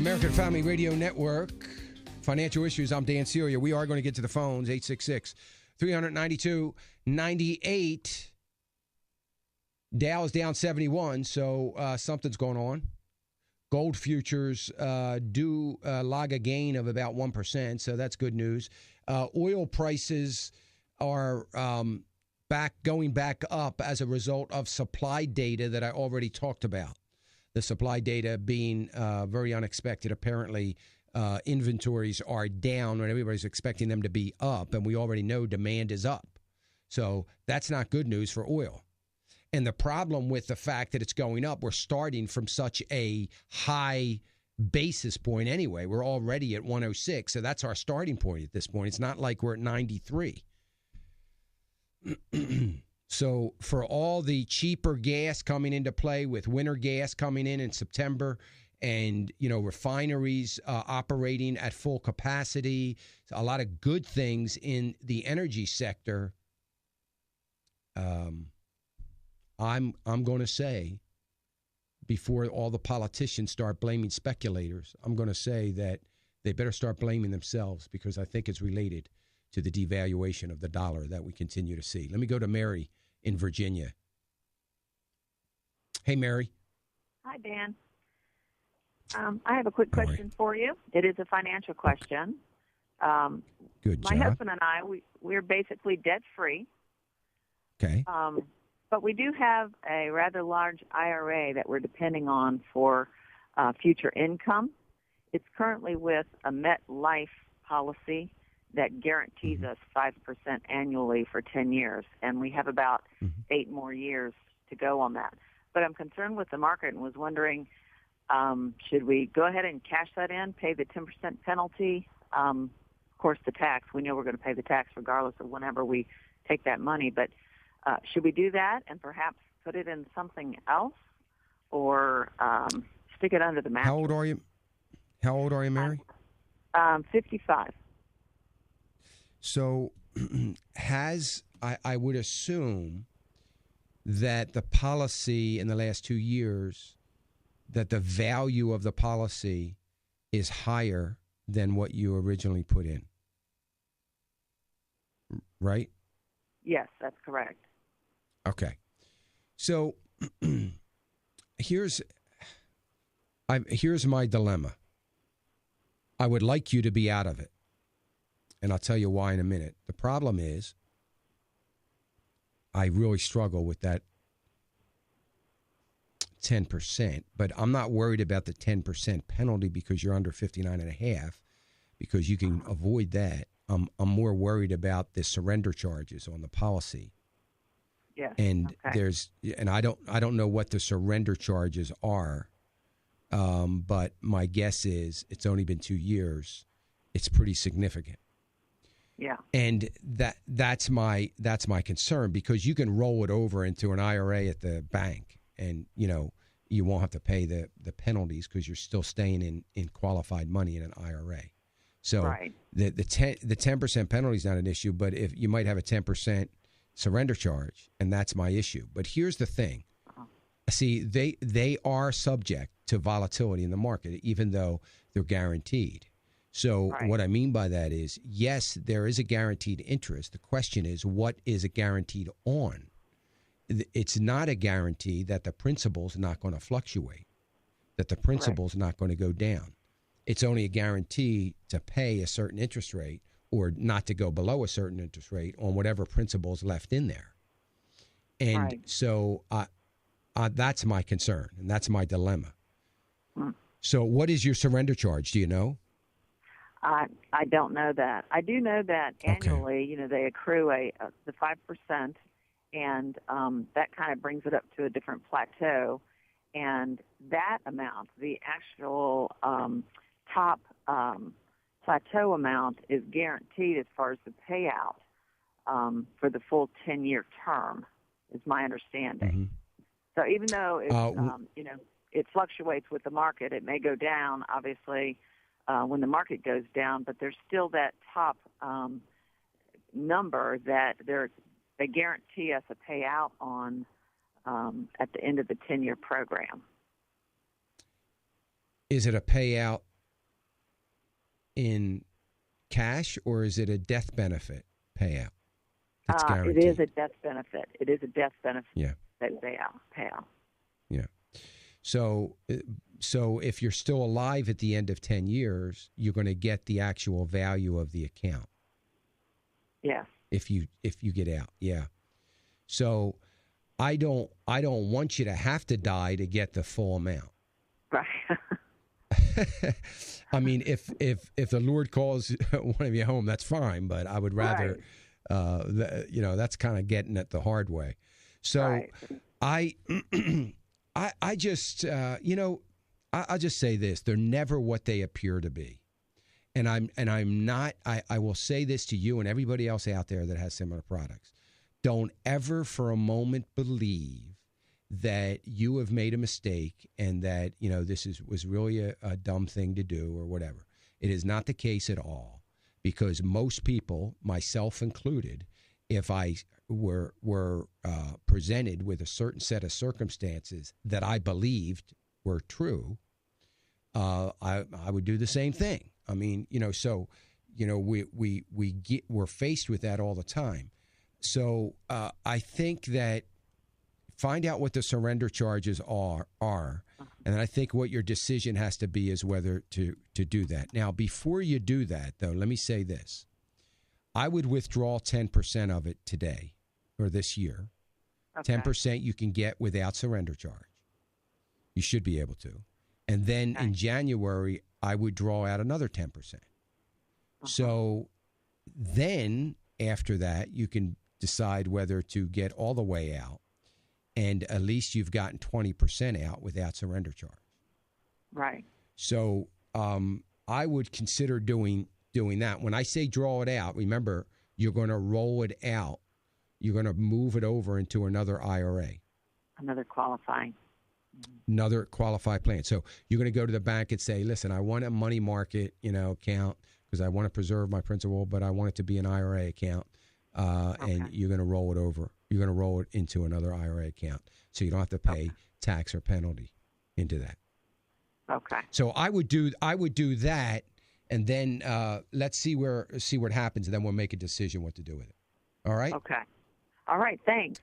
American Family Radio Network. Financial Issues. I'm Dan Celia. We are going to get to the phones. 866-392-98. Dow is down 71, so something's going on. Gold futures do log a gain of about 1%, so that's good news. Oil prices are going back up as a result of supply data that I already talked about. The supply data being very unexpected. Apparently, inventories are down when everybody's expecting them to be up, and we already know demand is up. So that's not good news for oil. And the problem with the fact that it's going up, we're starting from such a high basis point anyway. We're already at 106, so that's our starting point at this point. It's not like we're at 93. So for all the cheaper gas coming into play with winter gas coming in September and, refineries operating at full capacity, a lot of good things in the energy sector, I'm going to say, before all the politicians start blaming speculators, I'm going to say that they better start blaming themselves because I think it's related to the devaluation of the dollar that we continue to see. Let me go to Mary in Virginia. Hey, Mary. Hi, Dan. I have a quick question for you. It is a financial question. Good job. My husband and I, we're basically debt-free. Okay. But we do have a rather large IRA that we're depending on for future income. It's currently with a MetLife policy that guarantees us 5% annually for 10 years, and we have about 8 more years to go on that. But I'm concerned with the market and was wondering, should we go ahead and cash that in, pay the 10% penalty? Of course, the tax. We know we're going to pay the tax regardless of whenever we take that money, but should we do that and perhaps put it in something else or stick it under the mattress? How old are you, Mary? 55. So I would assume that the policy in the last 2 years, that the value of the policy is higher than what you originally put in. Right? Yes, that's correct. Okay. So here's my dilemma. I would like you to be out of it. And I'll tell you why in a minute. The problem is I really struggle with that 10%, but I'm not worried about the 10% penalty because you're under 59.5, because you can avoid that. I'm more worried about the surrender charges on the policy. Yes. And I don't know what the surrender charges are, but my guess is it's only been 2 years. It's pretty significant. Yeah. And that's my concern, because you can roll it over into an IRA at the bank and, you won't have to pay the penalties because you're still staying in qualified money in an IRA. So right. the 10% penalty is not an issue, but if you might have a 10% surrender charge, and that's my issue. But here's the thing. See, they are subject to volatility in the market, even though they're guaranteed. So What I mean by that is, yes, there is a guaranteed interest. The question is, what is it guaranteed on? It's not a guarantee that the principal's not going to fluctuate, that the principal's not going to go down. It's only a guarantee to pay a certain interest rate or not to go below a certain interest rate on whatever principal's left in there. And so that's my concern, and that's my dilemma. So what is your surrender charge? Do you know? I don't know that. I do know that annually, they accrue the 5%, and that kind of brings it up to a different plateau. And that amount, the actual top plateau amount, is guaranteed as far as the payout for the full 10-year term, is my understanding. So even though it fluctuates with the market, it may go down, obviously, when the market goes down, but there's still that top number that they guarantee us a payout on at the end of the 10-year program. Is it a payout in cash, or is it a death benefit payout? It's It guaranteed. is a death benefit. It is a death benefit. Yeah. That pay out. Yeah. So if you're still alive at the end of 10 years, you're going to get the actual value of the account. Yes. If you get out. Yeah. So I don't want you to have to die to get the full amount. Right. I mean, if the Lord calls one of you home, that's fine. But I would rather, that's kind of getting it the hard way. So I just, I'll just say this: they're never what they appear to be, and I'm not. I will say this to you and everybody else out there that has similar products: don't ever for a moment believe that you have made a mistake and that, this was really a dumb thing to do or whatever. It is not the case at all, because most people, myself included, if I were presented with a certain set of circumstances that I believed were true, I would do the same thing. I mean, we're faced with that all the time. So I think that find out what the surrender charges are, and I think what your decision has to be is whether to do that. Now, before you do that, though, let me say this. I would withdraw 10% of it today or this year. Okay. 10% you can get without surrender charge. You should be able to. And then in January, I would draw out another 10%. So then after that, you can decide whether to get all the way out. And at least you've gotten 20% out without surrender charge. Right. So I would consider doing that. When I say draw it out, remember, you're going to roll it out. You're going to move it over into another IRA. Another qualified plan. So you're going to go to the bank and say, listen, I want a money market, account because I want to preserve my principal, but I want it to be an IRA account. And you're going to roll it over. You're going to roll it into another IRA account, so you don't have to pay tax or penalty into that. Okay. So I would do that, and then let's see what happens, and then we'll make a decision what to do with it. All right. Okay. All right. Thanks.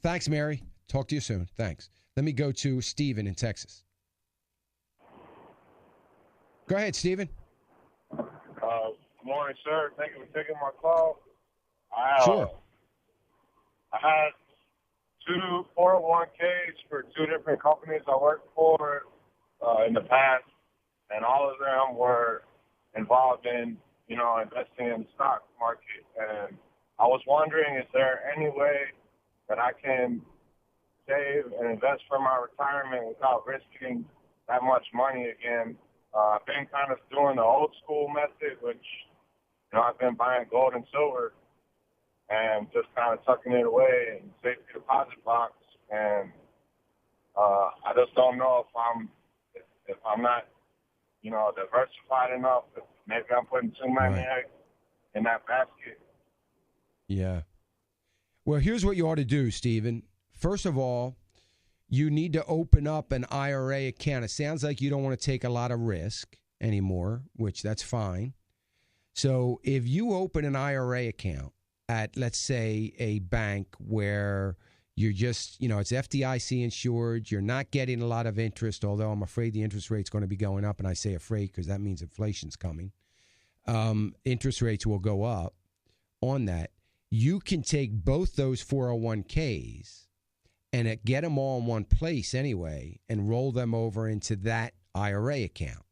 Thanks, Mary. Talk to you soon. Thanks. Let me go to Stephen in Texas. Go ahead, Stephen. Good morning, sir. Thank you for taking my call. Sure. I had 2 401ks for 2 different companies I worked for in the past, and all of them were involved in, investing in the stock market. And I was wondering, is there any way that I can save and invest for my retirement without risking that much money again? I've been kind of doing the old school method, which, I've been buying gold and silver and just kind of tucking it away in safety deposit box. And I just don't know if I'm not, diversified enough. If maybe I'm putting too many eggs in that basket. Yeah. Well, here's what you ought to do, Stephen. First of all, you need to open up an IRA account. It sounds like you don't want to take a lot of risk anymore, which that's fine. So if you open an IRA account at, let's say, a bank where you're just, it's FDIC insured, you're not getting a lot of interest, although I'm afraid the interest rate's going to be going up, and I say afraid because that means inflation's coming. Interest rates will go up on that. You can take both those 401ks and get them all in one place anyway and roll them over into that IRA account.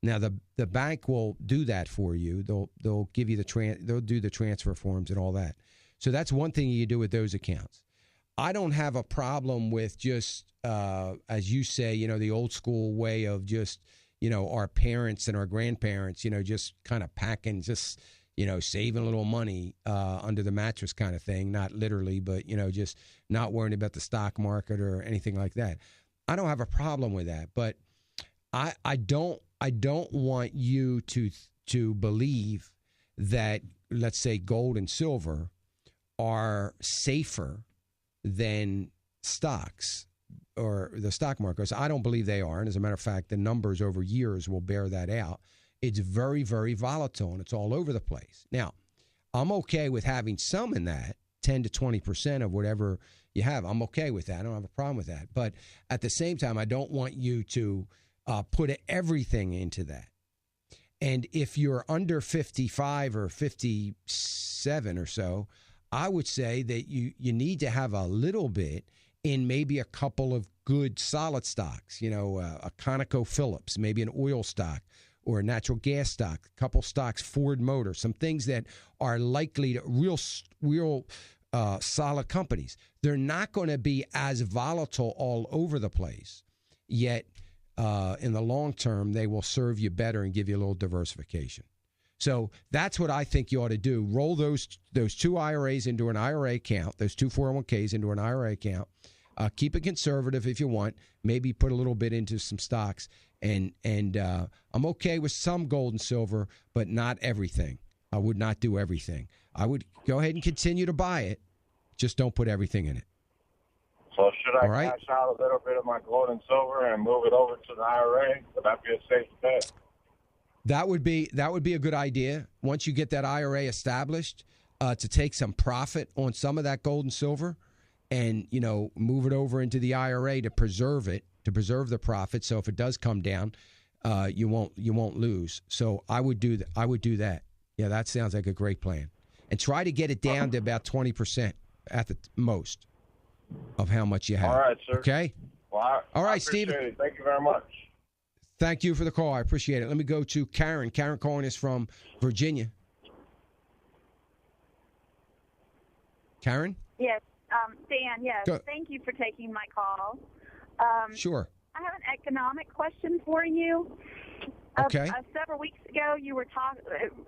Now, the bank will do that for you. They'll give you they'll do the transfer forms and all that. So that's one thing you do with those accounts. I don't have a problem with just, as you say, the old school way of just, our parents and our grandparents, just kind of packing, just, saving a little money under the mattress kind of thing. Not literally, but, just not worrying about the stock market or anything like that. I don't have a problem with that, but I don't want you to believe that, let's say, gold and silver are safer than stocks or the stock market. I don't believe they are. And as a matter of fact, the numbers over years will bear that out. it's very, very volatile, and it's all over the place. Now, I'm okay with having some in that, 10 to 20% of whatever you have. I'm okay with that. I don't have a problem with that. But at the same time, I don't want you to put everything into that. And if you're under 55 or 57 or so, I would say that you need to have a little bit in maybe a couple of good solid stocks, a ConocoPhillips, maybe an oil stock or a natural gas stock, a couple stocks, Ford Motor, some things that are likely to real solid companies. They're not going to be as volatile all over the place, yet in the long term, they will serve you better and give you a little diversification. So that's what I think you ought to do. Roll those two IRAs into an IRA account, those two 401ks into an IRA account. Keep it conservative if you want. Maybe put a little bit into some stocks. And I'm okay with some gold and silver, but not everything. I would not do everything. I would go ahead and continue to buy it. Just don't put everything in it. So should I cash out a little bit of my gold and silver and move it over to the IRA? Would that be a safe bet? That would be a good idea. Once you get that IRA established, to take some profit on some of that gold and silver, and move it over into the IRA to preserve it, to preserve the profit. So if it does come down, you won't lose. So I would do that. Yeah, that sounds like a great plan. And try to get it down to about 20% at the most of how much you have. All right, sir. Okay. Well, all right, Stephen. Stephen. Thank you very much. Thank you for the call. I appreciate it. Let me go to Karen. Karen calling us from Virginia. Karen? Yes. Dan, yes. Thank you for taking my call. Sure. I have an economic question for you. Okay. Several weeks ago, you were talking.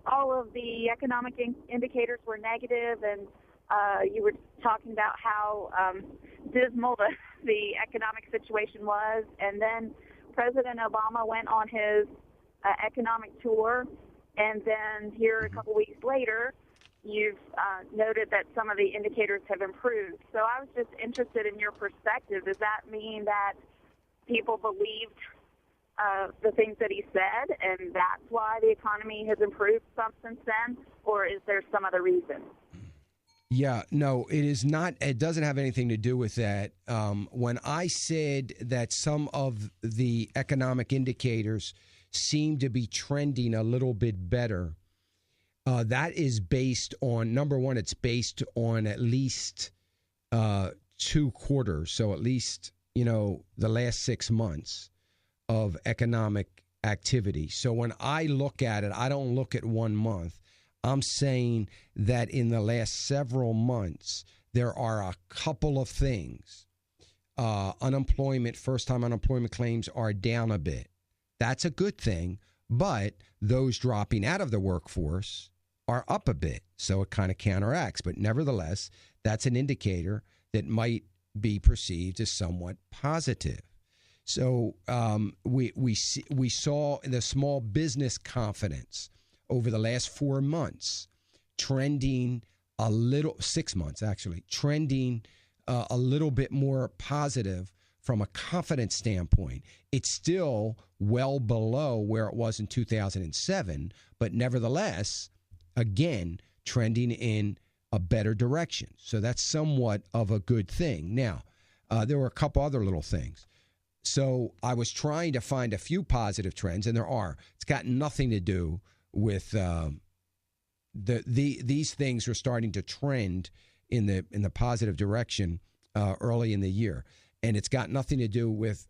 All of the economic indicators were negative, and you were talking about how dismal the economic situation was. And then President Obama went on his economic tour, and then here a couple weeks later, you've noted that some of the indicators have improved. So I was just interested in your perspective. Does that mean that people believed the things that he said, and that's why the economy has improved some since then, or is there some other reason? Yeah, no, it is not. It doesn't have anything to do with that. When I said that some of the economic indicators seem to be trending a little bit better, that is based on, number one, it's based on at least 2 quarters. So at least, the last 6 months of economic activity. So when I look at it, I don't look at 1 month. I'm saying that in the last several months, there are a couple of things. Unemployment, first-time unemployment claims are down a bit. That's a good thing, but those dropping out of the workforce are up a bit. So it kind of counteracts. But nevertheless, that's an indicator that might be perceived as somewhat positive. So we saw the small business confidence over the last 4 months trending a little, 6 months actually, trending a little bit more positive from a confidence standpoint. It's still well below where it was in 2007, but nevertheless, again, trending in a better direction. So that's somewhat of a good thing. Now, there were a couple other little things. So I was trying to find a few positive trends, and there are. It's got nothing to do with these things are starting to trend in the positive direction early in the year. And it's got nothing to do with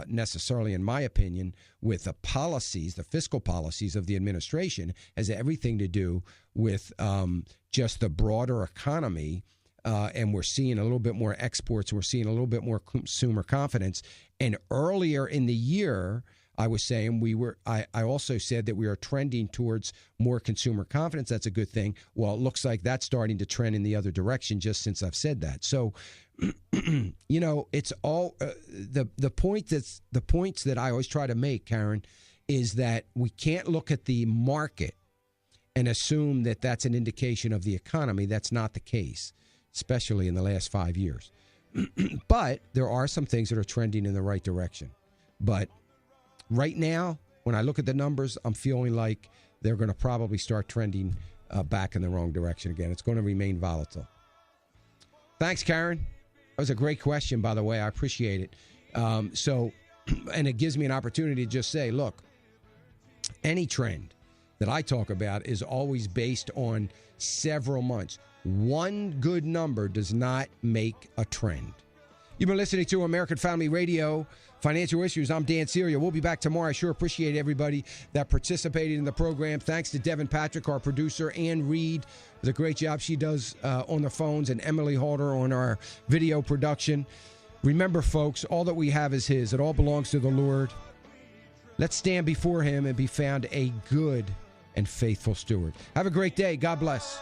necessarily, in my opinion, with the policies, the fiscal policies of the administration. It has everything to do with just the broader economy. And we're seeing a little bit more exports. We're seeing a little bit more consumer confidence. And earlier in the year, I was saying I also said that we are trending towards more consumer confidence. That's a good thing. Well, it looks like that's starting to trend in the other direction just since I've said that. So, it's all the points that I always try to make, Karen, is that we can't look at the market and assume that that's an indication of the economy. That's not the case, especially in the last 5 years. But there are some things that are trending in the right direction. But right now, when I look at the numbers, I'm feeling like they're going to probably start trending back in the wrong direction again. It's going to remain volatile. Thanks, Karen. That was a great question, by the way. I appreciate it. And it gives me an opportunity to just say, look, any trend that I talk about is always based on several months. One good number does not make a trend. You've been listening to American Family Radio, Financial Issues. I'm Dan Celia. We'll be back tomorrow. I sure appreciate everybody that participated in the program. Thanks to Devin Patrick, our producer, Ann Reed, the great job she does on the phones, and Emily Halter on our video production. Remember, folks, all that we have is His. It all belongs to the Lord. Let's stand before Him and be found a good and faithful steward. Have a great day. God bless.